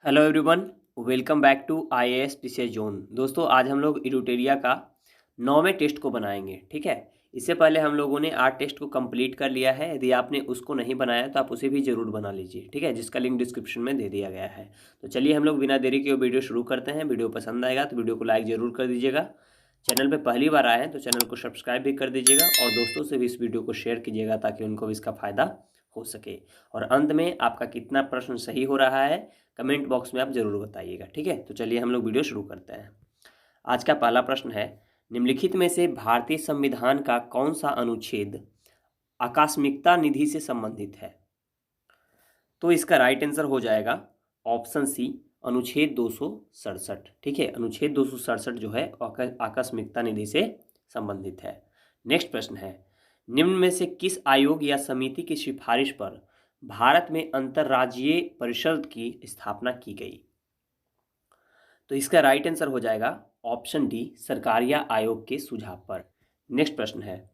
Hello everyone, welcome back to IAS teacher zone. दोस्तों, आज हम लोग इरूटेरिया का 9वें टेस्ट को बनाएंगे। ठीक है, इससे पहले हम लोगों ने 8 टेस्ट को कंप्लीट कर लिया है। यदि आपने उसको नहीं बनाया तो आप उसे भी ज़रूर बना लीजिए, ठीक है, जिसका लिंक डिस्क्रिप्शन में दे दिया गया है। तो चलिए हम लोग बिना देरी के वीडियो शुरू करते हैं। वीडियो पसंद आएगा तो वीडियो को लाइक ज़रूर कर दीजिएगा। चैनल पर पहली बार आए हैं तो चैनल को सब्सक्राइब भी कर दीजिएगा और दोस्तों से भी इस वीडियो को शेयर कीजिएगा ताकि उनको भी इसका फ़ायदा हो सके। और अंत में आपका कितना प्रश्न सही हो रहा है कमेंट बॉक्स में आप ज़रूर बताइएगा। ठीक है, तो चलिए हम लोग वीडियो शुरू करते हैं। आज का पहला प्रश्न है, निम्नलिखित में से भारतीय संविधान का कौन सा अनुच्छेद आकस्मिकता निधि से संबंधित है? तो इसका राइट आंसर हो जाएगा ऑप्शन सी, अनुच्छेद 267। ठीक है, अनुच्छेद 267 जो है आकस्मिकता निधि से संबंधित है। नेक्स्ट प्रश्न है, निम्न में से किस आयोग या समिति की सिफारिश पर भारत में अंतर्राज्यीय परिषद की स्थापना की गई? तो इसका राइट आंसर हो जाएगा ऑप्शन डी, सरकारिया आयोग के सुझाव पर। नेक्स्ट प्रश्न है,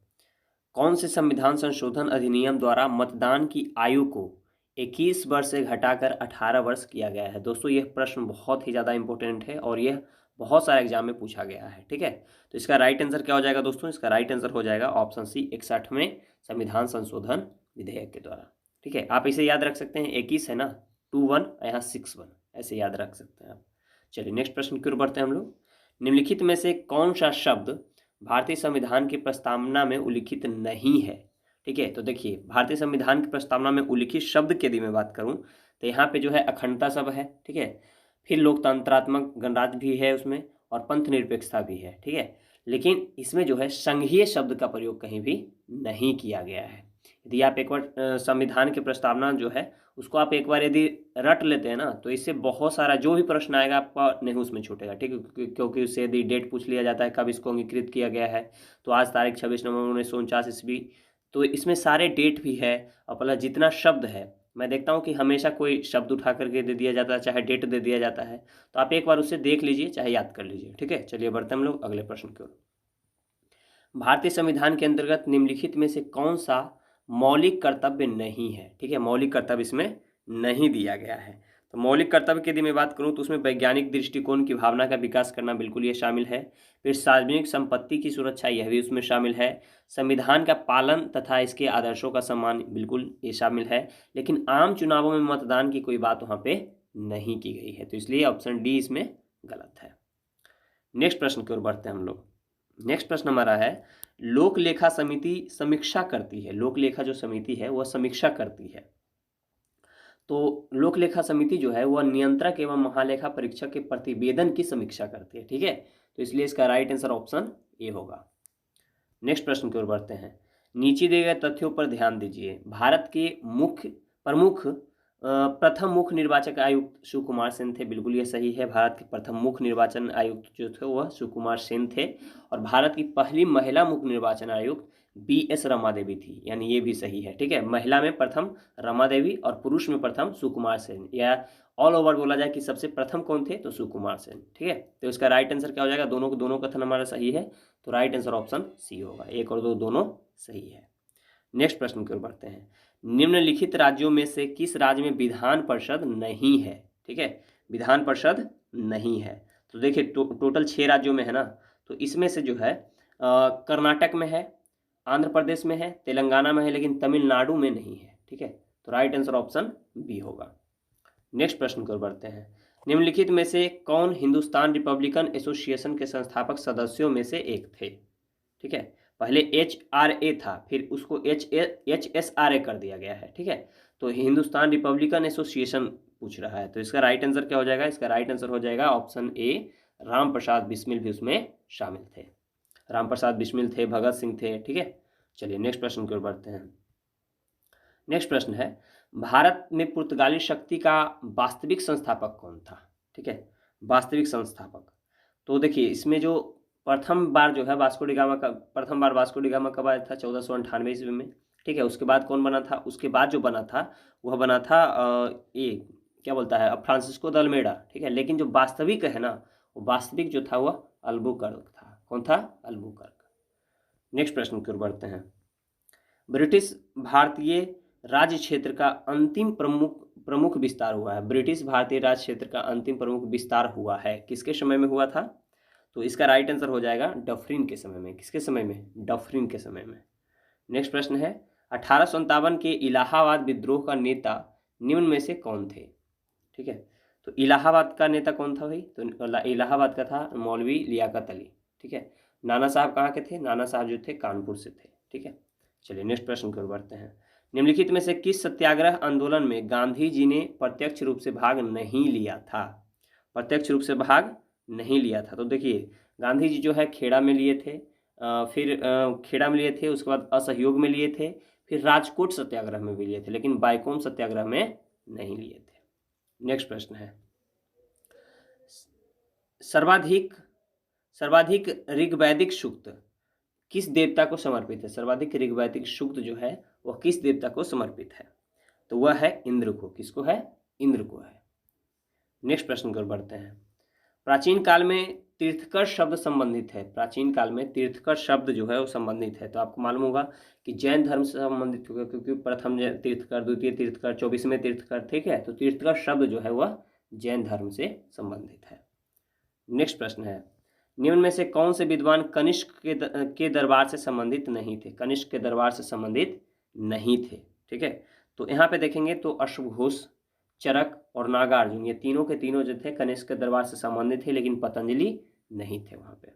कौन से संविधान संशोधन अधिनियम द्वारा मतदान की आयु को 21 वर्ष से घटाकर 18 वर्ष किया गया है? दोस्तों, यह प्रश्न बहुत ही ज़्यादा इंपॉर्टेंट है और यह बहुत सारे एग्जाम में पूछा गया है। ठीक है, तो इसका राइट आंसर क्या हो जाएगा दोस्तों? इसका राइट आंसर हो जाएगा ऑप्शन सी, 61वें संविधान संशोधन विधेयक के द्वारा। ठीक है, आप इसे याद रख सकते हैं, 21 है ना, 21 यहाँ 61, ऐसे याद रख सकते हैं आप। चलिए नेक्स्ट प्रश्न की ओर बढ़ते हैं हम लोग। निम्नलिखित में से कौन सा शब्द भारतीय संविधान की प्रस्तावना में उल्लिखित नहीं है? ठीक है, तो देखिए, भारतीय संविधान की प्रस्तावना में उल्लिखित शब्द की यदि मैं बात करूं तो यहाँ पे जो है अखंडता शब्द है। ठीक है, फिर लोकतंत्रात्मक गणराज्य भी है उसमें और पंथ निरपेक्षता भी है। ठीक है, लेकिन इसमें जो है संघीय शब्द का प्रयोग कहीं भी नहीं किया गया है। यदि आप एक बार संविधान की प्रस्तावना जो है उसको आप एक बार यदि रट लेते हैं ना तो इससे बहुत सारा जो भी प्रश्न आएगा आपका नहीं उसमें छूटेगा। ठीक है, क्योंकि उससे यदि डेट पूछ लिया जाता है कब इसको अंगीकृत किया गया है, तो आज तारीख 26 नवंबर 1949 ईस्वी, तो इसमें सारे डेट भी है और प्लस जितना शब्द है। मैं देखता हूँ कि हमेशा कोई शब्द उठा करके दे दिया जाता है, चाहे डेट दे दिया जाता है, तो आप एक बार उससे देख लीजिए, चाहे याद कर लीजिए। ठीक है, चलिए बढ़ते हैं हम लोग अगले प्रश्न की ओर। भारतीय संविधान के अंतर्गत निम्नलिखित में से कौन सा मौलिक कर्तव्य नहीं है? ठीक है, मौलिक कर्तव्य इसमें नहीं दिया गया है। तो मौलिक कर्तव्य की यदि मैं बात करूं तो उसमें वैज्ञानिक दृष्टिकोण की भावना का विकास करना बिल्कुल ये शामिल है। फिर सार्वजनिक संपत्ति की सुरक्षा, यह भी उसमें शामिल है। संविधान का पालन तथा इसके आदर्शों का सम्मान, बिल्कुल ये शामिल है। लेकिन आम चुनावों में मतदान की कोई बात वहाँ पे नहीं की गई है, तो इसलिए ऑप्शन डी इसमें गलत है। नेक्स्ट प्रश्न की ओर बढ़ते हैं हम लोग। नेक्स्ट प्रश्न हमारा है, लोक लेखा समिति समीक्षा करती है, लोक लेखा जो समिति है वह समीक्षा करती है, तो लोक लेखा समिति जो है वह नियंत्रक एवं महालेखा परीक्षक के प्रतिवेदन की समीक्षा करती है। ठीक है, तो इसलिए इसका राइट आंसर ऑप्शन ए होगा। नेक्स्ट प्रश्न की ओर बढ़ते हैं। नीचे दिए गए तथ्यों पर ध्यान दीजिए। भारत के प्रथम मुख्य निर्वाचन आयुक्त सुकुमार सेन थे, बिल्कुल ये सही है। भारत के प्रथम मुख्य निर्वाचन आयुक्त जो थे वह सुकुमार सेन थे। और भारत की पहली महिला मुख्य निर्वाचन आयुक्त BS रमा देवी थी, यानी ये भी सही है। ठीक है, महिला में प्रथम रमा देवी और पुरुष में प्रथम सुकुमार सेन, या ऑल ओवर बोला जाए कि सबसे प्रथम कौन थे तो सुकुमार सेन। ठीक है, तो इसका राइट आंसर क्या हो जाएगा? दोनों कथन हमारा सही है, तो राइट आंसर ऑप्शन सी होगा। 1 और 2 दोनों सही है। नेक्स्ट प्रश्न की ओर बढ़ते हैं। निम्नलिखित राज्यों में से किस राज्य में विधान परिषद नहीं है? ठीक है, विधान परिषद नहीं है, तो देखिए टोटल 6 राज्यों में है ना, तो इसमें से जो है कर्नाटक में है, आंध्र प्रदेश में है, तेलंगाना में है, लेकिन तमिलनाडु में नहीं है। ठीक है, तो राइट आंसर ऑप्शन बी होगा। नेक्स्ट प्रश्न की ओर बढ़ते हैं। निम्नलिखित में से कौन हिंदुस्तान रिपब्लिकन एसोसिएशन के संस्थापक सदस्यों में से एक थे? ठीक है, पहले HRA था, फिर उसको HSRA कर दिया गया है। ठीक है, तो हिंदुस्तान रिपब्लिकन एसोसिएशन पूछ रहा है, तो इसका राइट आंसर क्या हो जाएगा? इसका राइट आंसर हो जाएगा ऑप्शन ए, राम प्रसाद बिस्मिल भी उसमें शामिल थे। राम प्रसाद बिस्मिल थे, भगत सिंह थे। ठीक है, चलिए नेक्स्ट प्रश्न की ओर बढ़ते हैं। नेक्स्ट प्रश्न है, भारत में पुर्तगाली शक्ति का वास्तविक संस्थापक कौन था? ठीक है, वास्तविक संस्थापक, तो देखिए इसमें जो प्रथम बार जो है वास्को डी गामा का, प्रथम बार वास्को डी गामा कब आया था? 1498 ईस्वी में। ठीक है, उसके बाद कौन बना था? उसके बाद जो बना था वह बना था ये क्या बोलता है, अब फ्रांसिस्को द अल्मेडा। ठीक है, लेकिन जो वास्तविक है ना, वो वास्तविक जो था वह अल्बुकर्क था। कौन था? अल्बुकर्क। नेक्स्ट प्रश्न की ओर बढ़ते हैं। ब्रिटिश भारतीय राज्य क्षेत्र का अंतिम प्रमुख विस्तार हुआ है? ब्रिटिश भारतीय राज क्षेत्र का अंतिम प्रमुख विस्तार हुआ है, किसके समय में हुआ था? तो इसका राइट आंसर हो जाएगा डफरिन के समय में। किसके समय में? डफरिन के समय में। नेक्स्ट प्रश्न है 1857 के इलाहाबाद विद्रोह का नेता निम्न में से कौन थे? ठीक है, तो इलाहाबाद का नेता कौन था भाई? तो इलाहाबाद का था मौलवी लियाकत अली। ठीक है, नाना साहब कहाँ के थे? नाना साहब जो थे कानपुर से थे। ठीक है, चलिए नेक्स्ट प्रश्न की ओर बढ़ते हैं। निम्नलिखित में से किस सत्याग्रह आंदोलन में गांधी जी ने प्रत्यक्ष रूप से भाग नहीं लिया था? प्रत्यक्ष रूप से भाग नहीं लिया था। तो देखिए, गांधी जी जो है खेड़ा में लिए थे, फिर खेड़ा में लिए थे, उसके बाद असहयोग में लिए थे, फिर राजकोट सत्याग्रह में भी लिए थे, लेकिन बाइकोम सत्याग्रह में नहीं लिए थे। नेक्स्ट प्रश्न है सर्वाधिक ऋग्वैदिक सूक्त किस देवता को समर्पित है? सर्वाधिक ऋग्वैदिक सूक्त जो है वह किस देवता को समर्पित है? तो वह है इंद्र को। किसको है? इंद्र को है। नेक्स्ट प्रश्न की ओर बढ़ते हैं। प्राचीन काल में तीर्थकर शब्द संबंधित है। प्राचीन काल में तीर्थकर शब्द जो है वो संबंधित है। तो आपको मालूम होगा कि जैन धर्म से संबंधित होगा, क्योंकि प्रथम तीर्थकर, द्वितीय तीर्थकर, 24वें तीर्थकर। ठीक है, तो तीर्थकर शब्द जो है वह जैन धर्म से संबंधित है। नेक्स्ट प्रश्न है निम्न में से कौन से विद्वान कनिष्क के दरबार से संबंधित नहीं थे? कनिष्क के दरबार से संबंधित नहीं थे। ठीक है, तो यहाँ पे देखेंगे तो अश्वघोष, चरक और नागार्जुन, ये तीनों के तीनों जो थे कनिष्क के दरबार से संबंधित थे, लेकिन पतंजलि नहीं थे वहाँ पे।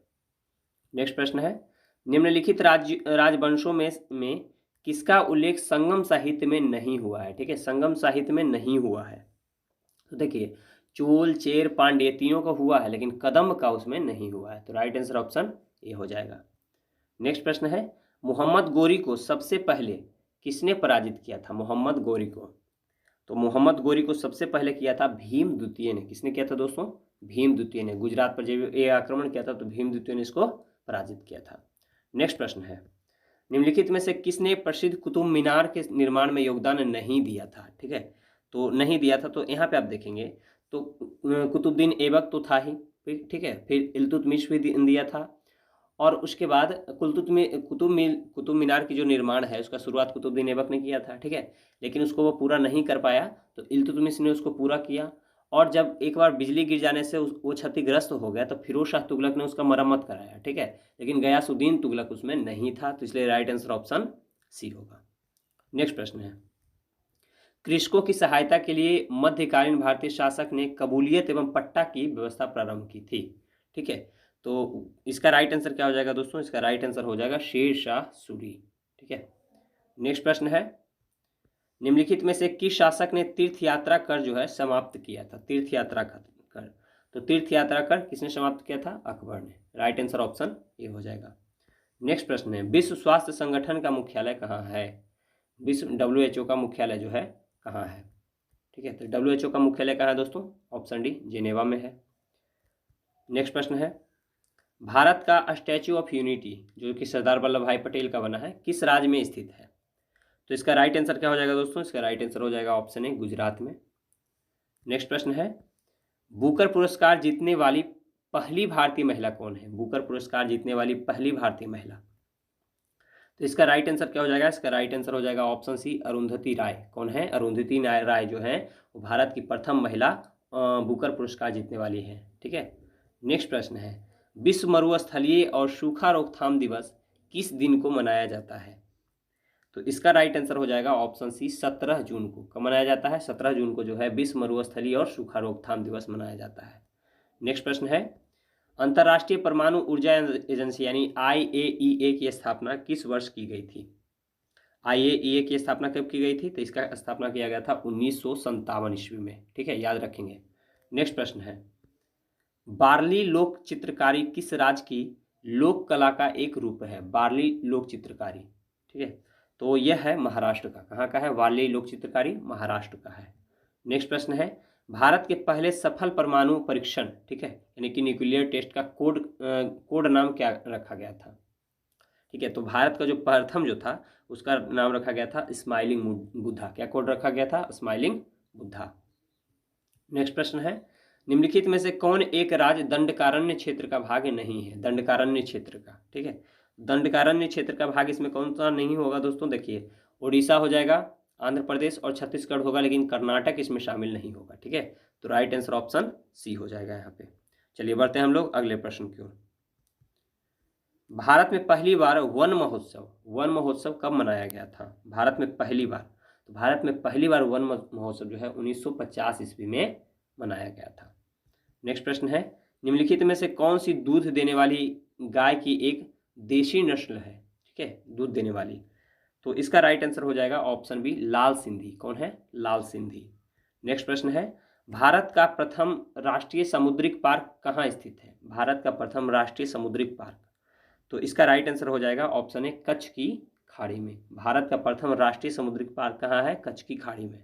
नेक्स्ट प्रश्न है निम्नलिखित राजवंशों में किसका उल्लेख संगम साहित्य में नहीं हुआ है? ठीक है, संगम साहित्य में नहीं हुआ है। तो देखिए, चोल, चेर, पांड्य तीनों का हुआ है, लेकिन कदम्ब का उसमें नहीं हुआ है। तो राइट आंसर ऑप्शन ए हो जाएगा। नेक्स्ट प्रश्न है मोहम्मद गोरी को सबसे पहले किसने पराजित किया था? मोहम्मद गोरी को, तो मोहम्मद गोरी को सबसे पहले किया था भीम द्वितीय ने। किसने किया था दोस्तों? भीम द्वितीय ने। गुजरात पर जब ये आक्रमण किया था तो भीम द्वितीय ने इसको पराजित किया था। नेक्स्ट प्रश्न है निम्नलिखित में से किसने प्रसिद्ध कुतुब मीनार के निर्माण में योगदान नहीं दिया था? ठीक है, तो नहीं दिया था, तो यहाँ पे आप देखेंगे तो कुतुबुद्दीन ऐबक तो था ही, ठीक है, फिर इल्तुतमिश भी दिया था, और उसके बाद कुतुब मीनार की जो निर्माण है उसका शुरुआत कुतुबुद्दीन ऐबक ने किया था। ठीक है, लेकिन उसको वो पूरा नहीं कर पाया, तो इल्तुतमिश ने उसको पूरा किया, और जब एक बार बिजली गिर जाने से वो क्षतिग्रस्त हो गया तो फिरोज शाह तुगलक ने उसका मरम्मत कराया। ठीक है, लेकिन गयासुद्दीन तुगलक उसमें नहीं था, तो इसलिए राइट आंसर ऑप्शन सी होगा। नेक्स्ट प्रश्न है कृषकों की सहायता के लिए मध्यकालीन भारतीय शासक ने कबूलियत एवं पट्टा की व्यवस्था प्रारंभ की थी। ठीक है, तो इसका राइट आंसर क्या हो जाएगा दोस्तों? इसका राइट आंसर हो जाएगा शेर शाह सूरी। ठीक है, नेक्स्ट प्रश्न है निम्नलिखित में से किस शासक ने तीर्थ यात्रा कर जो है समाप्त किया था? तीर्थ यात्रा कर, तो तीर्थ यात्रा कर किसने समाप्त किया था? अकबर ने। राइट आंसर ऑप्शन ए हो जाएगा। नेक्स्ट प्रश्न है विश्व स्वास्थ्य संगठन का मुख्यालय कहाँ है? विश्व WHO का मुख्यालय जो है कहाँ है? ठीक है, तो WHO का मुख्यालय कहाँ है दोस्तों? ऑप्शन डी जिनेवा में है। नेक्स्ट प्रश्न है भारत का स्टैच्यू ऑफ यूनिटी जो कि सरदार वल्लभ भाई पटेल का बना है किस राज्य में स्थित है? तो इसका राइट आंसर क्या हो जाएगा दोस्तों? इसका राइट आंसर हो जाएगा ऑप्शन ए गुजरात में। नेक्स्ट प्रश्न है बुकर पुरस्कार जीतने वाली पहली भारतीय महिला कौन है? बुकर पुरस्कार जीतने वाली पहली भारतीय महिला, तो इसका राइट आंसर क्या हो जाएगा? इसका राइट आंसर हो जाएगा ऑप्शन सी अरुंधति राय। कौन है? अरुंधति राय जो है वो भारत की प्रथम महिला बुकर पुरस्कार जीतने वाली है। ठीक है, नेक्स्ट प्रश्न है विश्व मरुस्थलीय और सूखा रोकथाम दिवस किस दिन को मनाया जाता है? तो इसका राइट आंसर हो जाएगा ऑप्शन सी 17 जून को। कब मनाया जाता है? 17 जून को जो है विश्व मरुस्थलीय और सूखा रोकथाम दिवस मनाया जाता है। नेक्स्ट प्रश्न है अंतर्राष्ट्रीय परमाणु ऊर्जा एजेंसी यानी IAEA की स्थापना किस वर्ष की गई थी? IAEA की स्थापना कब की गई थी? तो इसका स्थापना किया गया था 1957 ईस्वी में। ठीक है, याद रखेंगे। नेक्स्ट प्रश्न है बार्ली लोक चित्रकारी किस राज्य की लोक कला का एक रूप है? बार्ली लोक चित्रकारी, ठीक है, तो यह है महाराष्ट्र का। कहाँ का है? वार्ली लोक चित्रकारी महाराष्ट्र का है। नेक्स्ट प्रश्न है भारत के पहले सफल परमाणु परीक्षण, ठीक है, यानी कि न्यूक्लियर टेस्ट का कोड नाम क्या रखा गया था? ठीक है, तो भारत का जो प्रथम जो था उसका नाम रखा गया था स्माइलिंग बुद्धा। क्या कोड रखा गया था? स्माइलिंग बुद्धा। नेक्स्ट प्रश्न है निम्नलिखित में से कौन एक राज्य दंडकारण्य क्षेत्र का भाग नहीं है? दंडकारण्य क्षेत्र का, ठीक है, दंडकारण्य क्षेत्र का भाग इसमें कौन सा नहीं होगा दोस्तों? देखिए उड़ीसा हो जाएगा, आंध्र प्रदेश और छत्तीसगढ़ होगा, लेकिन कर्नाटक इसमें शामिल नहीं होगा। ठीक है, तो राइट आंसर ऑप्शन सी हो जाएगा यहाँ पे। चलिए बढ़ते हैं हम लोग अगले प्रश्न की ओर। भारत में पहली बार वन महोत्सव कब मनाया गया था? भारत में पहली बार, तो भारत में पहली बार वन महोत्सव जो है 1950 ईस्वी में मनाया गया था। नेक्स्ट प्रश्न है, निम्नलिखित में से कौन सी दूध देने वाली गाय की एक देशी नस्ल है? ठीक है, दूध देने वाली, तो इसका राइट आंसर हो जाएगा ऑप्शन बी, लाल सिंधी। कौन है? लाल सिंधी। नेक्स्ट प्रश्न है, भारत का प्रथम राष्ट्रीय समुद्रिक पार्क कहाँ स्थित है? भारत का प्रथम राष्ट्रीय समुद्रिक पार्क, तो इसका राइट आंसर हो जाएगा ऑप्शन ए, कच्छ की खाड़ी में। भारत का प्रथम राष्ट्रीय समुद्रिक पार्क कहाँ है? कच्छ की खाड़ी में।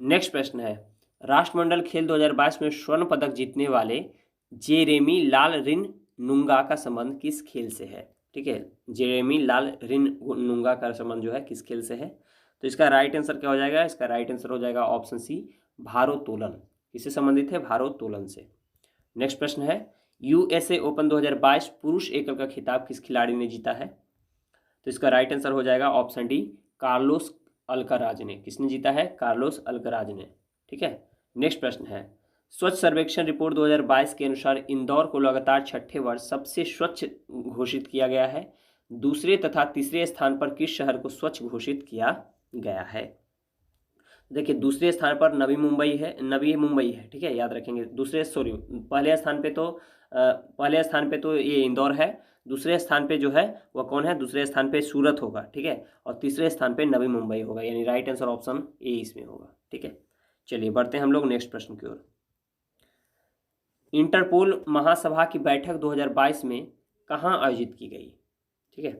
नेक्स्ट प्रश्न है, राष्ट्रमंडल खेल 2022 में स्वर्ण पदक जीतने वाले जेरेमी लाल रिन नुंगा का संबंध किस खेल से है? ठीक है, जेरेमी लाल रिन नुंगा का संबंध जो है किस खेल से है? तो इसका राइट आंसर क्या हो जाएगा? इसका राइट आंसर हो जाएगा ऑप्शन सी, भारोत्तोलन। किससे संबंधित है? भारोत्तोलन से। नेक्स्ट प्रश्न है, यूएसए ओपन 2022 पुरुष एकल का खिताब किस खिलाड़ी ने जीता है? तो इसका राइट आंसर हो जाएगा ऑप्शन डी, कार्लोस अल्काराज ने। किसने जीता है? कार्लोस अल्काराज ने। ठीक है, नेक्स्ट प्रश्न है, स्वच्छ सर्वेक्षण रिपोर्ट 2022 के अनुसार इंदौर को लगातार छठे वर्ष सबसे स्वच्छ घोषित किया गया है। दूसरे तथा तीसरे स्थान पर किस शहर को स्वच्छ घोषित किया गया है? देखिए, दूसरे स्थान पर नवी मुंबई है। ठीक है, याद रखेंगे। पहले स्थान पे तो ये इंदौर है। दूसरे स्थान पे जो है वह कौन है? दूसरे स्थान पे सूरत होगा। ठीक है, और तीसरे स्थान पे नवी मुंबई होगा, यानी राइट आंसर ऑप्शन ए इसमें होगा। ठीक है, चलिए बढ़ते हैं हम लोग नेक्स्ट प्रश्न की ओर। इंटरपोल महासभा की बैठक 2022 में कहाँ आयोजित की गई? ठीक है,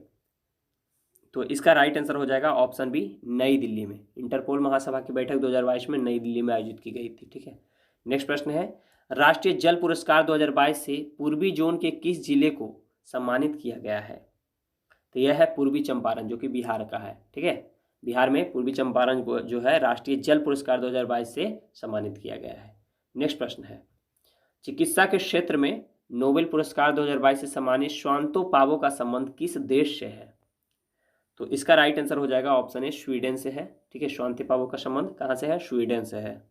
तो इसका राइट आंसर हो जाएगा ऑप्शन बी, नई दिल्ली में। इंटरपोल महासभा की बैठक 2022 में नई दिल्ली में आयोजित की गई थी। ठीक है, नेक्स्ट प्रश्न है, राष्ट्रीय जल पुरस्कार 2022 से पूर्वी जोन के किस जिले को सम्मानित किया गया है? तो यह है पूर्वी चंपारण, जो कि बिहार का है। ठीक है, बिहार में पूर्वी चंपारण को जो है राष्ट्रीय जल पुरस्कार 2022 से सम्मानित किया गया है। नेक्स्ट प्रश्न है, चिकित्सा के क्षेत्र में नोबेल पुरस्कार 2022 से सम्मानित स्वांतो पावो का संबंध किस देश से है? तो इसका राइट आंसर हो जाएगा ऑप्शन ए, स्वीडन से है। ठीक है, स्वांतो पावो का संबंध कहाँ से है? स्वीडन से है।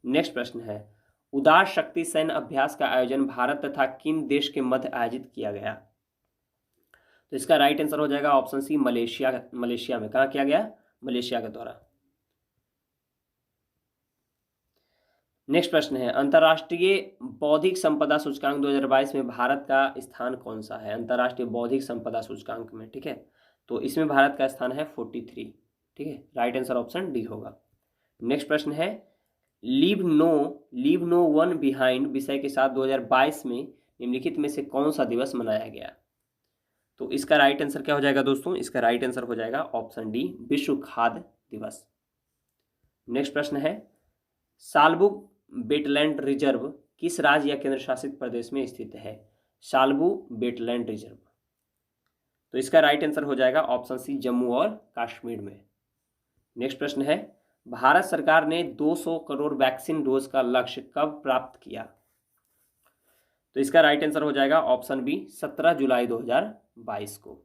नेक्स्ट प्रश्न है, उदार शक्ति सैन्य अभ्यास का आयोजन भारत तथा किन देश के मध्य आयोजित किया गया? तो इसका राइट आंसर हो जाएगा ऑप्शन सी, मलेशिया में। कहाँ किया गया? मलेशिया के द्वारा। नेक्स्ट प्रश्न है, अंतर्राष्ट्रीय बौद्धिक संपदा सूचकांक 2022 में भारत का स्थान कौन सा है? अंतर्राष्ट्रीय बौद्धिक संपदा सूचकांक में। ठीक है, तो इसमें भारत का स्थान है 43। ठीक है, राइट आंसर ऑप्शन डी होगा। नेक्स्ट प्रश्न है, लीव नो वन बिहाइंड विषय के साथ 2022 में निम्नलिखित में से कौन सा दिवस मनाया गया? तो इसका राइट आंसर क्या हो जाएगा दोस्तों? इसका राइट आंसर हो जाएगा ऑप्शन डी, विश्व खाद्य दिवस। नेक्स्ट प्रश्न है, सालबू वेटलैंड रिजर्व किस राज्य या केंद्र शासित प्रदेश में स्थित है? सालबू वेटलैंड रिजर्व, तो इसका राइट आंसर हो जाएगा ऑप्शन सी, जम्मू और कश्मीर में। नेक्स्ट प्रश्न है, भारत सरकार ने 200 करोड़ वैक्सीन डोज का लक्ष्य कब प्राप्त किया? तो इसका राइट आंसर हो जाएगा ऑप्शन बी, 17 जुलाई 2022 को।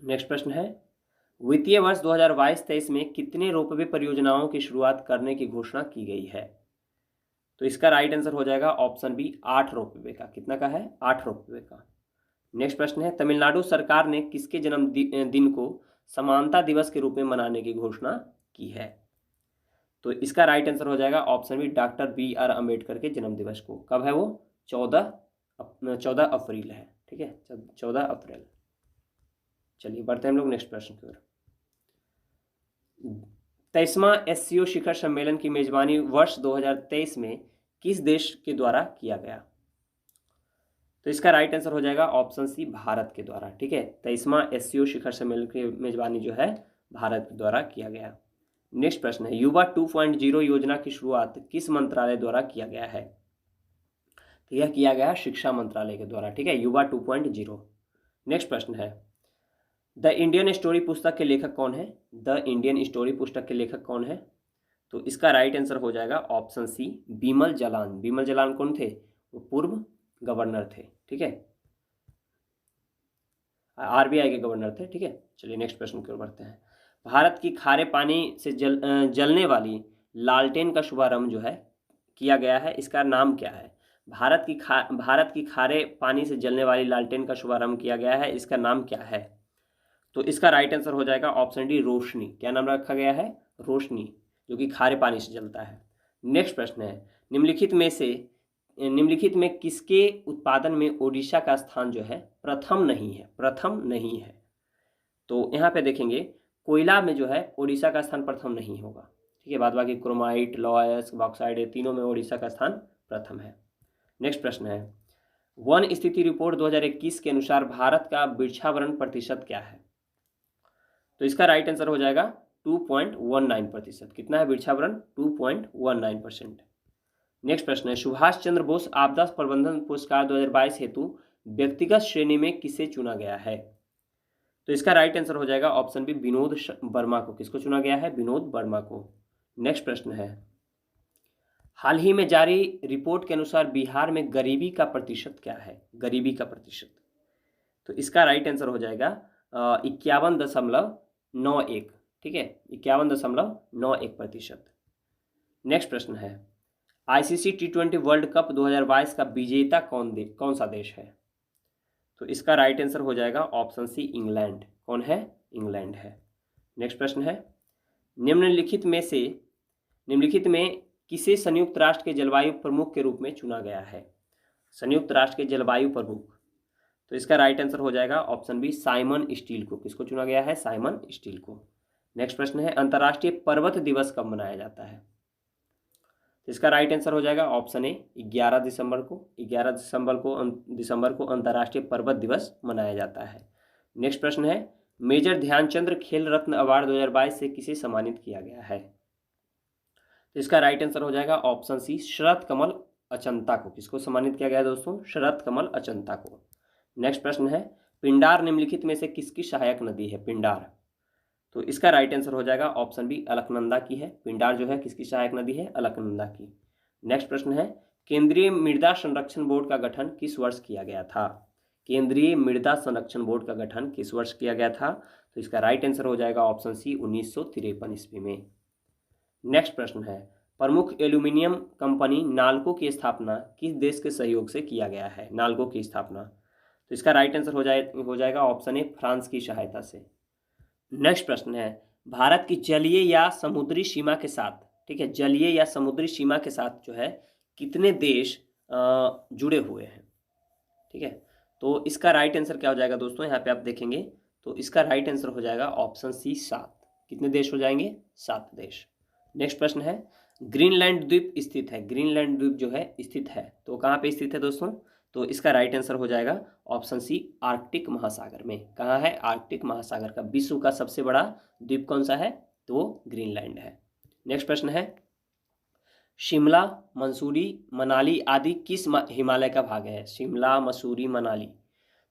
नेक्स्ट प्रश्न है, वित्तीय वर्ष 2022-23 में कितने रोपवे परियोजनाओं की शुरुआत करने की घोषणा की गई है? तो इसका राइट आंसर हो जाएगा ऑप्शन बी, 8 रोपवे का। कितना का है? 8 रोपवे का। नेक्स्ट प्रश्न है, तमिलनाडु सरकार ने किसके जन्मदिन को समानता दिवस के रूप में मनाने की घोषणा की है? तो इसका राइट आंसर हो जाएगा option B, doctor BR Ambedkar के जन्म दिवस को। कब है वो? 14 अप्रैल है। ठीक है, 14 अप्रैल। चलिए बढ़ते हैं हम लोग नेक्स्ट प्रश्न की ओर। 23वां SCO शिखर सम्मेलन की मेजबानी वर्ष 2023 में किस देश के द्वारा किया गया? तो इसका राइट आंसर हो जाएगा ऑप्शन सी, भारत के द्वारा। ठीक है, 23वां SCO शिखर सम्मेलन की मेजबानी जो है भारत के द्वारा किया गया। नेक्स्ट प्रश्न है, युवा 2.0 योजना की शुरुआत किस मंत्रालय द्वारा किया गया है? तो यह किया गया शिक्षा मंत्रालय के द्वारा। ठीक है, युवा 2.0। नेक्स्ट प्रश्न है, द इंडियन स्टोरी पुस्तक के लेखक कौन है? द इंडियन स्टोरी पुस्तक के लेखक कौन है? तो इसका राइट आंसर हो जाएगा ऑप्शन सी, बिमल जलान। बिमल जलान कौन थे? वो पूर्व गवर्नर थे। ठीक है, RBI के गवर्नर थे। ठीक है, चलिए नेक्स्ट प्रश्न की ओर बढ़ते हैं। भारत की खारे पानी से जलने वाली लालटेन का शुभारंभ जो है किया गया है, इसका नाम क्या है? भारत की खारे पानी से जलने वाली लालटेन का शुभारंभ किया गया है, इसका नाम क्या है? तो इसका राइट आंसर हो जाएगा ऑप्शन डी, रोशनी। क्या नाम रखा गया है? रोशनी, जो कि खारे पानी से जलता है। नेक्स्ट प्रश्न है, निम्नलिखित में किसके उत्पादन में ओडिशा का स्थान जो है प्रथम नहीं है? प्रथम नहीं है। तो यहाँ पे देखेंगे कोयला में जो है ओडिशा का स्थान प्रथम नहीं होगा, ठीक है। बाद बाकी क्रोमाइट, लॉयस, बॉक्साइड, ये तीनों में ओडिशा का स्थान प्रथम है। नेक्स्ट प्रश्न है, वन स्थिति रिपोर्ट 2021 के अनुसार भारत का वृक्षावरण प्रतिशत क्या है? तो इसका राइट आंसर हो जाएगा 2.19%। कितना है वृक्षावरण? 2.19%। नेक्स्ट प्रश्न है, सुभाष चंद्र बोस आपदा प्रबंधन पुरस्कार 2022 हेतु व्यक्तिगत श्रेणी में किसे चुना गया है? तो इसका राइट आंसर हो जाएगा ऑप्शन बी, विनोद वर्मा को। किसको चुना गया है? विनोद वर्मा को। नेक्स्ट प्रश्न है, हाल ही में जारी रिपोर्ट के अनुसार बिहार में गरीबी का प्रतिशत क्या है? गरीबी का प्रतिशत। तो इसका राइट आंसर हो जाएगा 51.91, ठीक है, 51.91%। नेक्स्ट प्रश्न है, आईसीसी T20 वर्ल्ड कप 2022 का विजेता कौन सा देश है? तो इसका राइट आंसर हो जाएगा ऑप्शन सी, इंग्लैंड। कौन है? इंग्लैंड है। नेक्स्ट प्रश्न है, निम्नलिखित में किसे संयुक्त राष्ट्र के जलवायु प्रमुख के रूप में चुना गया है? संयुक्त राष्ट्र के जलवायु प्रमुख। तो इसका राइट आंसर हो जाएगा ऑप्शन बी, साइमन स्टील को। किसको चुना गया है? साइमन स्टील को। नेक्स्ट प्रश्न है, अंतर्राष्ट्रीय पर्वत दिवस कब मनाया जाता है? तो इसका राइट आंसर हो जाएगा ऑप्शन ए, 11 दिसंबर को। 11 दिसंबर को अंतर्राष्ट्रीय पर्वत दिवस मनाया जाता है। नेक्स्ट प्रश्न है, मेजर ध्यानचंद खेल रत्न अवार्ड 2022 से किसे सम्मानित किया गया है? तो इसका राइट आंसर हो जाएगा ऑप्शन सी, शरत कमल अचंता को। किसको सम्मानित किया गया दोस्तों? शरत कमल अचंता को। नेक्स्ट प्रश्न है, पिंडार निम्नलिखित में से किसकी सहायक नदी है? पिंडार। तो इसका राइट आंसर हो जाएगा ऑप्शन बी, अलकनंदा की है। पिंडार जो है किसकी सहायक नदी है? अलकनंदा की। नेक्स्ट प्रश्न है, केंद्रीय मृदा संरक्षण बोर्ड का गठन किस वर्ष किया गया था? केंद्रीय मृदा संरक्षण बोर्ड का गठन किस वर्ष किया गया था? तो इसका राइट आंसर हो जाएगा ऑप्शन सी, 1953 ईस्वी में। नेक्स्ट प्रश्न है, प्रमुख एल्यूमिनियम कंपनी नाल्को की स्थापना किस देश के सहयोग से किया गया है? नाल्को की स्थापना। तो इसका राइट आंसर हो जाएगा ऑप्शन ए, फ्रांस की सहायता से। नेक्स्ट प्रश्न है, भारत की जलीय या समुद्री सीमा के साथ, ठीक है, जलीय या समुद्री सीमा के साथ जो है कितने देश जुड़े हुए हैं? ठीक है, तो इसका राइट आंसर क्या हो जाएगा दोस्तों? यहाँ पे आप देखेंगे तो इसका राइट आंसर हो जाएगा ऑप्शन सी, 7। कितने देश हो जाएंगे? 7 देश। नेक्स्ट प्रश्न है, ग्रीनलैंड द्वीप स्थित है। ग्रीनलैंड द्वीप जो है स्थित है, तो कहाँ पे स्थित है दोस्तों? तो इसका राइट आंसर हो जाएगा ऑप्शन सी, आर्कटिक महासागर में। कहाँ है? आर्कटिक महासागर का। विश्व का सबसे बड़ा द्वीप कौन सा है? तो ग्रीनलैंड है। नेक्स्ट प्रश्न है, शिमला, मंसूरी, मनाली आदि किस हिमालय का भाग है? शिमला, मसूरी, मनाली।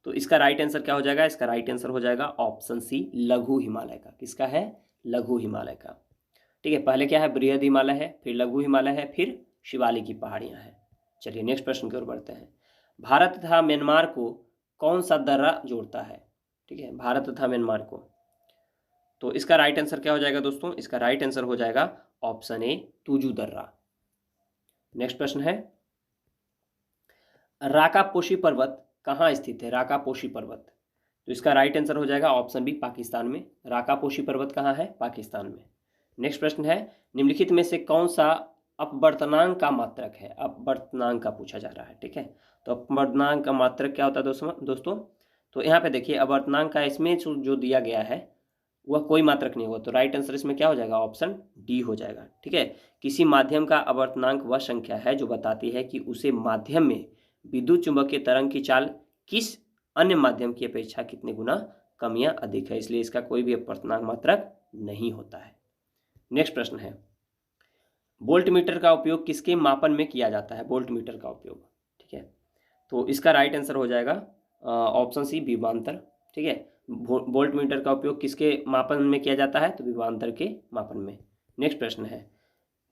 तो इसका राइट आंसर क्या हो जाएगा? इसका राइट आंसर हो जाएगा ऑप्शन सी, लघु हिमालय का। किसका है? लघु हिमालय का। ठीक है, पहले क्या है? बृहद हिमालय है, फिर लघु हिमालय है, फिर शिवालिक की पहाड़ियाँ हैं। चलिए नेक्स्ट प्रश्न की ओर बढ़ते हैं। भारत तथा म्यांमार को कौन सा दर्रा जोड़ता है? ठीक है, भारत तथा म्यांमार को। तो इसका राइट आंसर क्या हो जाएगा दोस्तों? इसका राइट आंसर हो जाएगा ऑप्शन ए, तुजू दर्रा। नेक्स्ट प्रश्न है, राकापोशी पर्वत कहाँ स्थित है? राकापोशी पर्वत। तो इसका राइट आंसर हो जाएगा ऑप्शन बी, पाकिस्तान में। राकापोशी पर्वत कहाँ है? पाकिस्तान में। नेक्स्ट प्रश्न है, निम्नलिखित में से कौन सा अपवर्तनांक का मात्रक है? अपवर्तनांक का पूछा जा रहा है। ठीक है, तो अपवर्तनांक का मात्रक क्या होता है दोस्तों? तो यहाँ पे देखिए, अपवर्तनांक का इसमें जो दिया गया है वह कोई मात्रक नहीं होगा, तो राइट आंसर इसमें क्या हो जाएगा? ऑप्शन डी हो जाएगा। ठीक है, किसी माध्यम का अपवर्तनांक वह संख्या है जो बताती है कि उसे माध्यम में विद्युत चुंबकीय तरंग की चाल किस अन्य माध्यम की अपेक्षा कितने गुना कम या अधिक है, इसलिए इसका कोई भी अपवर्तनांक मात्रक नहीं होता है। नेक्स्ट प्रश्न है, वोल्ट मीटर का उपयोग किसके मापन में किया जाता है? वोल्ट मीटर का उपयोग। ठीक है, तो इसका राइट आंसर हो जाएगा ऑप्शन सी, विभवांतर। ठीक है, वोल्ट मीटर का उपयोग किसके मापन में किया जाता है? तो विभवांतर के मापन में। नेक्स्ट प्रश्न है,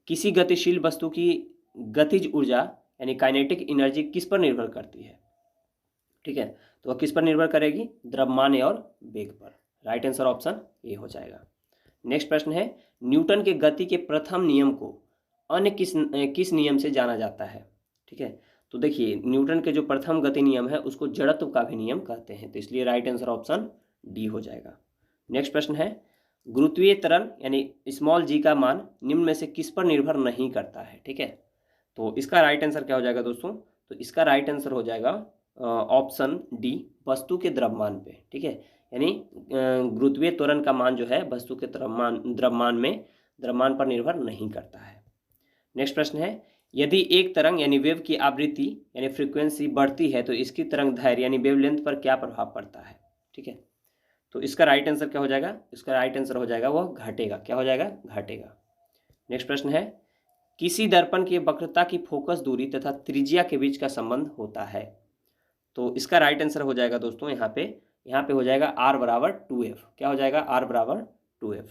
किसी गतिशील वस्तु की गतिज ऊर्जा यानी काइनेटिक एनर्जी किस पर निर्भर करती है? ठीक है, तो वह किस पर निर्भर करेगी? द्रव्यमान और वेग पर। राइट आंसर ऑप्शन ए हो जाएगा। नेक्स्ट प्रश्न है, न्यूटन के गति के प्रथम नियम को अन्य किस नियम से जाना जाता है? ठीक है, तो देखिए न्यूटन के जो प्रथम गति नियम है उसको जड़त्व का भी नियम कहते हैं, तो इसलिए राइट आंसर ऑप्शन डी हो जाएगा। नेक्स्ट प्रश्न है, गुरुत्वीय त्वरण यानी स्मॉल जी का मान निम्न में से किस पर निर्भर नहीं करता है? ठीक है, तो इसका राइट आंसर क्या हो जाएगा दोस्तों? तो इसका राइट आंसर हो जाएगा ऑप्शन डी, वस्तु के द्रव्यमान पे। ठीक है, यानी गुरुत्वीय त्वरण का मान जो है वस्तु के द्रव्यमान पर निर्भर नहीं करता है। नेक्स्ट प्रश्न है, यदि एक तरंग यानी वेव की आवृत्ति यानी फ्रीक्वेंसी बढ़ती है तो इसकी तरंग दैर्घ्य यानी वेवलेंथ पर क्या प्रभाव पड़ता है? ठीक है, तो इसका राइट आंसर क्या हो जाएगा? इसका राइट आंसर हो जाएगा वह घटेगा। क्या हो जाएगा? घटेगा। नेक्स्ट प्रश्न है, किसी दर्पण की वक्रता की फोकस दूरी तथा त्रिज्या के बीच का संबंध होता है? तो इसका राइट आंसर हो जाएगा दोस्तों यहाँ पे हो जाएगा r बराबर 2f। क्या हो जाएगा? r बराबर 2f।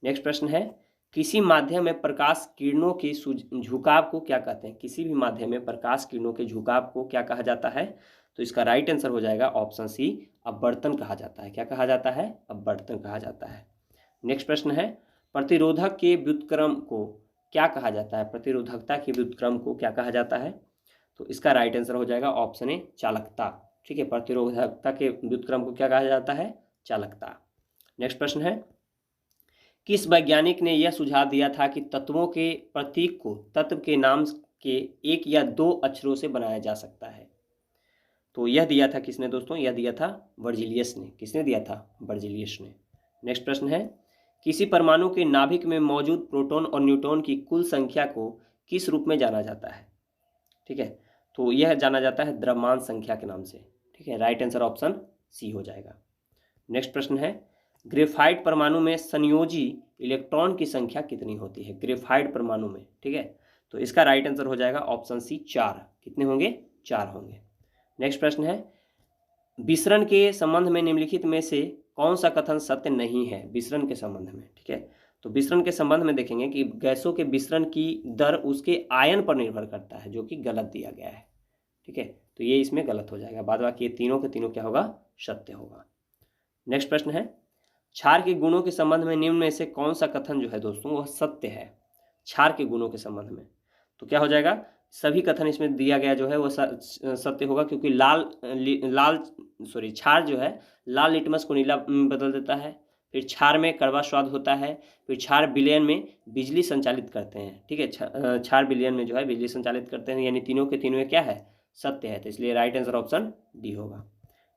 नेक्स्ट प्रश्न है, किसी माध्यम में प्रकाश किरणों के झुकाव को क्या कहते हैं? किसी भी माध्यम में प्रकाश किरणों के झुकाव को क्या कहा जाता है? तो इसका राइट आंसर हो जाएगा ऑप्शन सी, अपवर्तन कहा जाता है। क्या कहा जाता है? अपवर्तन कहा जाता है। नेक्स्ट प्रश्न है, प्रतिरोधक के व्युत्क्रम को क्या कहा जाता है? प्रतिरोधकता के व्युत्क्रम को क्या कहा जाता है? तो इसका राइट आंसर हो जाएगा ऑप्शन ए, चालकता। ठीक है, प्रतिरोधकता के व्युत्क्रम को क्या कहा जाता है? चालकता। नेक्स्ट प्रश्न है, किस वैज्ञानिक ने यह सुझाव दिया था कि तत्वों के प्रतीक को तत्व के नाम के एक या दो अक्षरों से बनाया जा सकता है? तो यह दिया था किसने दोस्तों? यह दिया था वर्जिलियस ने। किसने दिया था? वर्जिलियस ने। नेक्स्ट प्रश्न है, किसी परमाणु के नाभिक में मौजूद प्रोटॉन और न्यूट्रॉन की कुल संख्या को किस रूप में जाना जाता है? ठीक है, तो यह जाना जाता है द्रव्यमान संख्या के नाम से। ठीक है, राइट आंसर ऑप्शन सी हो जाएगा। नेक्स्ट प्रश्न है, ग्रेफाइट परमाणु में संयोजी इलेक्ट्रॉन की संख्या कितनी होती है? ग्रेफाइट परमाणु में। ठीक है, तो इसका राइट आंसर हो जाएगा ऑप्शन सी, 4। कितने होंगे? 4 होंगे। नेक्स्ट प्रश्न है, विसरण के संबंध में निम्नलिखित में से कौन सा कथन सत्य नहीं है? विसरण के संबंध में। ठीक है, तो विसरण के संबंध में देखेंगे कि गैसों के विसरण की दर उसके आयन पर निर्भर करता है, जो कि गलत दिया गया है। ठीक है, तो ये इसमें गलत हो जाएगा। बाद बाकी ये तीनों के तीनों क्या होगा? सत्य होगा। नेक्स्ट प्रश्न है, क्षार के गुणों के संबंध में निम्न में से कौन सा कथन जो है दोस्तों वह सत्य है? क्षार के गुणों के संबंध में तो क्या हो जाएगा? सभी कथन इसमें दिया गया जो है वह सत्य होगा, क्योंकि क्षार जो है लाल लिटमस को नीला बदल देता है। फिर क्षार में कड़वा स्वाद होता है। फिर क्षार विलयन में बिजली संचालित करते हैं। ठीक है, क्षार विलयन में जो है बिजली संचालित करते हैं। यानी तीनों के तीनों क्या है? सत्य है। तो इसलिए राइट आंसर ऑप्शन डी होगा।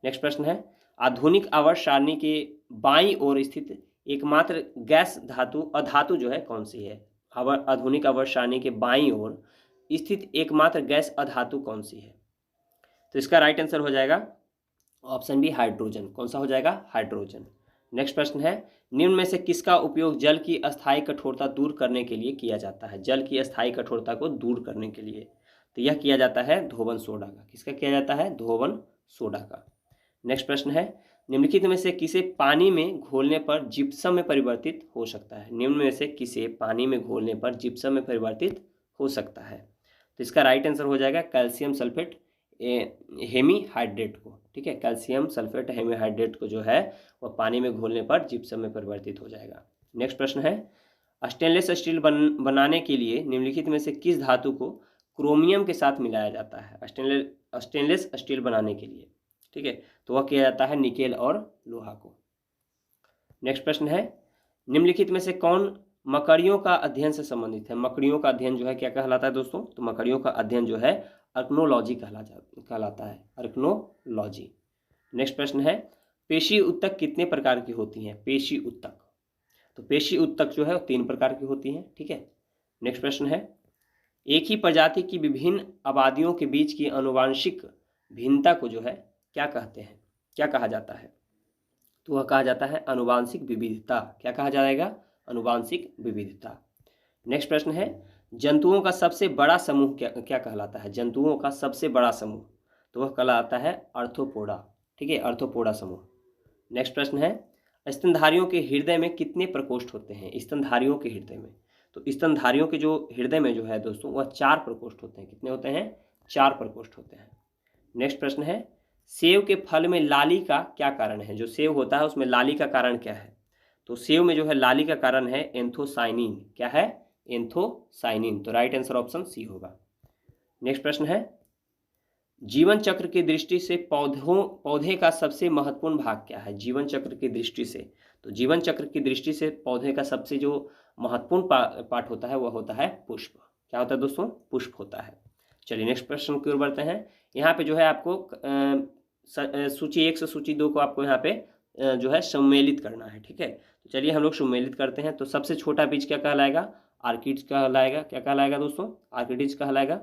नेक्स्ट प्रश्न है, आधुनिक आवर्त सारणी के बाईं ओर स्थित एकमात्र गैस धातु अधातु जो है कौन सी है? आधुनिक आवर्त सारणी के बाईं ओर स्थित एकमात्र गैस अधातु कौन सी है? तो इसका राइट आंसर हो जाएगा ऑप्शन बी, हाइड्रोजन। कौन सा हो जाएगा? हाइड्रोजन। नेक्स्ट प्रश्न है, निम्न में से किसका उपयोग जल की अस्थायी कठोरता दूर करने के लिए किया जाता है? जल की अस्थायी कठोरता को दूर करने के लिए तो यह किया जाता है धोवन सोडा का। किसका किया जाता है? धोवन सोडा का। नेक्स्ट प्रश्न है, निम्नलिखित में से किसे पानी में घोलने पर जिप्सम में परिवर्तित हो सकता है? निम्न में से किसे पानी में घोलने पर जिप्सम में परिवर्तित हो सकता है? तो इसका राइट आंसर हो जाएगा कैल्शियम सल्फेट हेमीहाइड्रेट को। ठीक है, कैल्शियम सल्फेट हेमीहाइड्रेट को जो है वह पानी में घोलने पर जिप्सम में परिवर्तित हो जाएगा। नेक्स्ट प्रश्न है, स्टेनलेस स्टील बनाने के लिए निम्नलिखित में से किस धातु को क्रोमियम के साथ मिलाया जाता है? स्टेनलेस स्टील बनाने के लिए। ठीक है, तो वह किया जाता है निकेल और लोहा को। नेक्स्ट प्रश्न है, निम्नलिखित में से कौन मकड़ियों का अध्ययन से संबंधित है? मकड़ियों का अध्ययन जो है क्या कहलाता है दोस्तों? तो मकड़ियों का अध्ययन जो है अर्कनोलॉजी कहलाता है, अर्कनोलॉजी। नेक्स्ट प्रश्न है, पेशी उत्तक कितने प्रकार की होती हैं? पेशी उत्तक, तो पेशी उत्तक जो है 3 प्रकार की होती हैं। ठीक है। नेक्स्ट प्रश्न है, एक ही प्रजाति की विभिन्न आबादियों के बीच की आनुवांशिक भिन्नता को जो है क्या कहते हैं? क्या कहा जाता है? तो वह कहा जाता है आनुवांशिक विविधता। क्या कहा जाएगा? आनुवांशिक विविधता। नेक्स्ट प्रश्न है, जंतुओं का सबसे बड़ा समूह क्या कहलाता है? जंतुओं का सबसे बड़ा समूह तो वह कहलाता है आर्थ्रोपोडा। ठीक है, आर्थ्रोपोडा समूह। नेक्स्ट प्रश्न है, स्तनधारियों के हृदय में कितने प्रकोष्ठ होते हैं? स्तनधारियों के हृदय में, तो स्तनधारियों के जो हृदय में जो है दोस्तों वह 4 प्रकोष्ठ होते हैं। कितने होते हैं? 4 प्रकोष्ठ होते हैं। नेक्स्ट प्रश्न है, सेब के फल में लाली का क्या कारण है? जो सेब होता है उसमें लाली का कारण क्या है? तो सेव में जो है लाली का कारण है एंथोसाइनिन। क्या है? एंथोसाइनिन। तो राइट आंसर ऑप्शन सी होगा। नेक्स्ट प्रश्न है, जीवन चक्र की दृष्टि से पौधे का सबसे महत्वपूर्ण भाग क्या है? जीवन चक्र की दृष्टि से, तो जीवन चक्र की दृष्टि से पौधे का सबसे जो महत्वपूर्ण पार्ट होता है वह होता है पुष्प। क्या होता है दोस्तों? पुष्प होता है। चलिए नेक्स्ट प्रश्न की ओर बढ़ते हैं। यहाँ पे जो है आपको सूची 1 से सूची 2 को आपको यहाँ पे जो है सम्मिलित करना है। ठीक है, तो चलिए हम लोग सम्मिलित करते हैं। तो सबसे छोटा बीज क्या कहलाएगा? आर्किड्स कहलाएगा। क्या कहलाएगा दोस्तों? आर्किड्स कहलाएगा।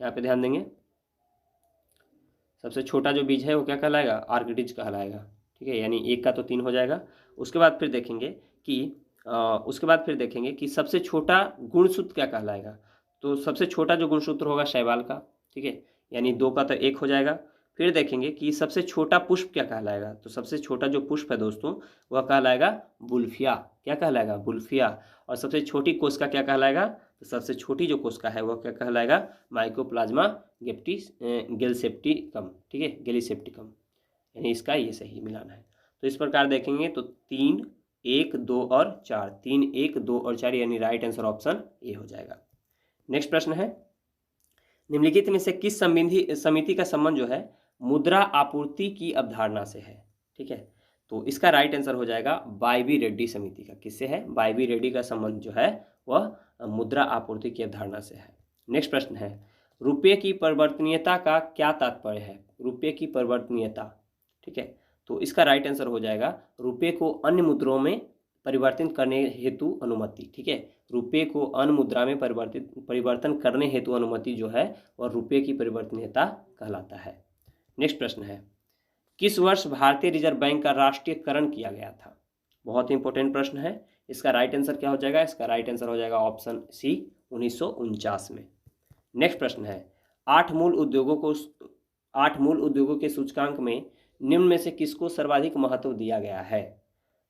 यहाँ पे ध्यान देंगे, सबसे छोटा जो बीज है वो क्या कहलाएगा? आर्किड्स कहलाएगा। ठीक है, यानी 1 का तो 3 हो जाएगा। उसके बाद फिर देखेंगे कि सबसे छोटा गुणसूत्र क्या कहलाएगा। तो सबसे छोटा जो गुणसूत्र होगा शैवाल का। ठीक है, यानी 2 का तो 1 हो जाएगा। फिर देखेंगे कि सबसे छोटा पुष्प क्या कहलाएगा। तो सबसे छोटा जो पुष्प है दोस्तों वह कहलाएगा बुल्फिया। क्या कहलाएगा? बुल्फिया। और सबसे छोटी कोशिका क्या कहलाएगा? तो सबसे छोटी जो कोशिका है वह क्या कहलाएगा? माइकोप्लाज्मा गेलसेप्टिकम। ठीक है, गेलिसेप्टिकम, यानी इसका ये सही मिलान है। तो इस प्रकार देखेंगे तो 3, 1, 2 और 4, 3, 1, 2 और 4, यानी राइट आंसर ऑप्शन ए हो जाएगा। नेक्स्ट प्रश्न है, निम्नलिखित में से किस समिति का संबंध जो है मुद्रा आपूर्ति की अवधारणा से है? ठीक है, तो इसका राइट आंसर हो जाएगा वाई.बी. रेड्डी समिति का। किससे है? वाई.बी. रेड्डी का संबंध जो है वह मुद्रा आपूर्ति की अवधारणा से है। नेक्स्ट प्रश्न है, रुपये की परिवर्तनीयता का क्या तात्पर्य है? रुपये की परिवर्तनीयता। ठीक है, तो इसका राइट आंसर हो जाएगा रुपये को अन्य मुद्राओं में परिवर्तित करने हेतु अनुमति। ठीक है, रुपये को अन्य मुद्रा में परिवर्तन करने हेतु अनुमति जो है वह रुपये की परिवर्तनीयता कहलाता है। नेक्स्ट प्रश्न है, किस वर्ष भारतीय रिजर्व बैंक का राष्ट्रीयकरण किया गया था? बहुत ही इंपॉर्टेंट प्रश्न है। इसका राइट आंसर क्या हो जाएगा? इसका राइट आंसर हो जाएगा ऑप्शन सी, 1949 में। नेक्स्ट प्रश्न है, 8 मूल उद्योगों के सूचकांक में निम्न में से किसको सर्वाधिक महत्व दिया गया है?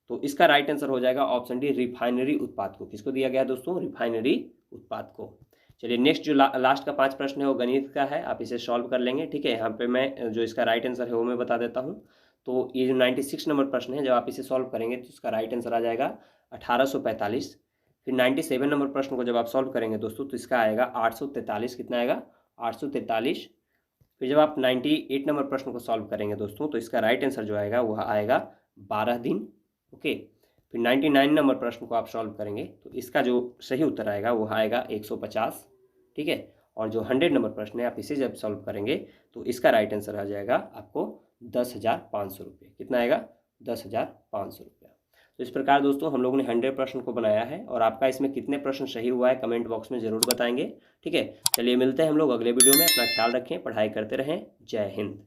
तो इसका राइट आंसर हो जाएगा ऑप्शन डी, रिफाइनरी उत्पाद को। किसको दिया गया दोस्तों? रिफाइनरी उत्पाद को। चलिए नेक्स्ट जो लास्ट का 5 प्रश्न है वो गणित का है, आप इसे सॉल्व कर लेंगे। ठीक है, यहाँ पे मैं जो इसका राइट आंसर है वो मैं बता देता हूँ। तो ये जो 96 नंबर प्रश्न है, जब आप इसे सॉल्व करेंगे तो इसका राइट आंसर आ जाएगा 1845। फिर 97 नंबर प्रश्न को जब आप सॉल्व करेंगे दोस्तों तो इसका आएगा 843। कितना आएगा? 843। फिर जब आप 98 नंबर प्रश्न को सॉल्व करेंगे दोस्तों तो इसका राइट आंसर जो आएगा वह आएगा 12 दिन। ओके, फिर 99 नंबर प्रश्न को आप सॉल्व करेंगे तो इसका जो सही उत्तर आएगा वह आएगा 150। ठीक है, और जो 100 नंबर प्रश्न है आप इसे जब सॉल्व करेंगे तो इसका राइट आंसर आ जाएगा आपको 10,500 रुपये। कितना आएगा? 10,500 रुपया। तो इस प्रकार दोस्तों हम लोगों ने 100 प्रश्न को बनाया है और आपका इसमें कितने प्रश्न सही हुआ है कमेंट बॉक्स में ज़रूर बताएंगे। ठीक है, चलिए मिलते हैं हम लोग अगले वीडियो में। अपना ख्याल रखें, पढ़ाई करते रहें। जय हिंद।